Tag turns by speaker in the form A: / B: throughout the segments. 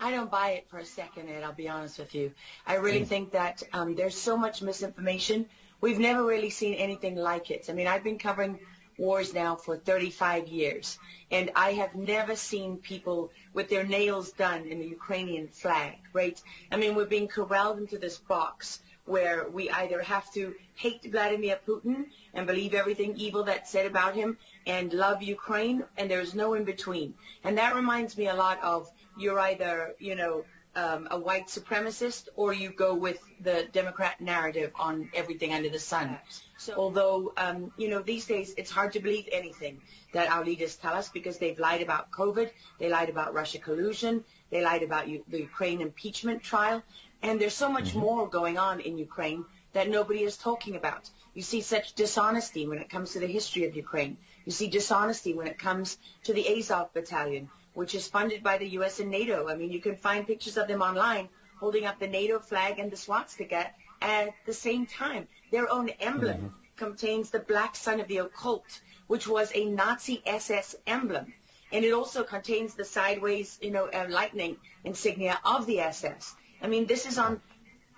A: I don't buy it for a second, Ed, I'll be honest with you. I really think that there's so much misinformation. We've never really seen anything like it. I mean, I've been covering wars now for 35 years, and I have never seen people with their nails done in the Ukrainian flag, right? I mean, we're being corralled into this box where we either have to hate Vladimir Putin and believe everything evil that's said about him and love Ukraine, and there's no in between. And that reminds me a lot of you're either, you know, a white supremacist or you go with the Democrat narrative on everything under the sun. So, although, you know, these days it's hard to believe anything that our leaders tell us because they've lied about COVID, they lied about Russia collusion, they lied about the Ukraine impeachment trial, and there's so much more going on in Ukraine that nobody is talking about. You see such dishonesty when it comes to the history of Ukraine. You see dishonesty when it comes to the Azov battalion, which is funded by the U.S. and NATO. I mean, you can find pictures of them online holding up the NATO flag and the swastika at the same time. Their own emblem contains the black sun of the occult, which was a Nazi SS emblem. And it also contains the sideways, you know, lightning insignia of the SS. I mean, this is on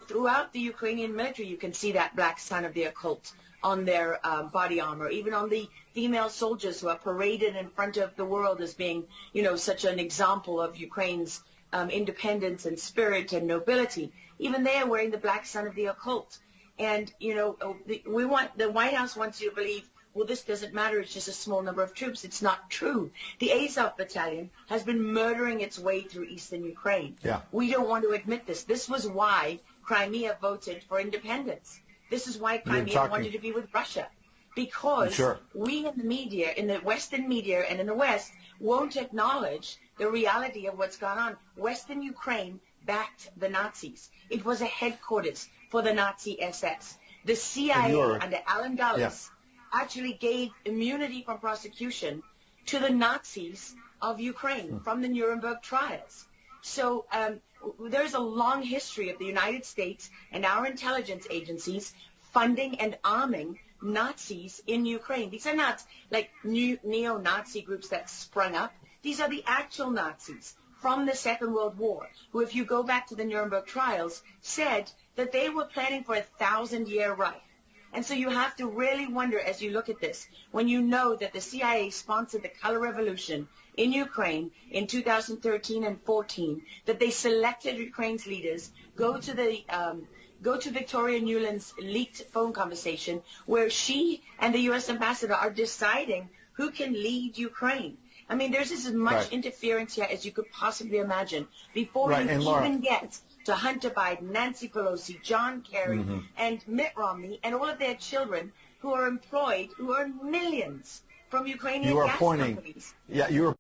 A: throughout the Ukrainian military. You can see that black sun of the occult on their body armor, even on the female soldiers who are paraded in front of the world as being, you know, such an example of Ukraine's independence and spirit and nobility. Even they are wearing the black sun of the occult. And, you know, the White House wants you to believe, well, this doesn't matter, it's just a small number of troops. It's not true. The Azov battalion has been murdering its way through eastern Ukraine. Yeah. We don't want to admit this. This was why Crimea voted for independence. This is why Crimea wanted to be with Russia. Because we in the media, in the Western media and in the West, won't acknowledge the reality of what's gone on. Western Ukraine backed the Nazis. It was a headquarters for the Nazi SS. The CIA under Alan Dulles actually gave immunity from prosecution to the Nazis of Ukraine from the Nuremberg trials. So there's a long history of the United States and our intelligence agencies funding and arming Nazis in Ukraine. These are not like new neo-Nazi groups that sprung up. These are the actual Nazis from the Second World War, who, if you go back to the Nuremberg trials, said that they were planning for a 1,000-year Reich. And so you have to really wonder as you look at this, when you know that the CIA sponsored the color revolution in Ukraine in 2013 and 14, that they selected Ukraine's leaders, go to Victoria Nuland's leaked phone conversation where she and the U.S. ambassador are deciding who can lead Ukraine. I mean, there's as much interference here as you could possibly imagine before you even get to Hunter Biden, Nancy Pelosi, John Kerry, and Mitt Romney, and all of their children who are employed, who earn millions from Ukrainian gas companies.
B: Yeah, you are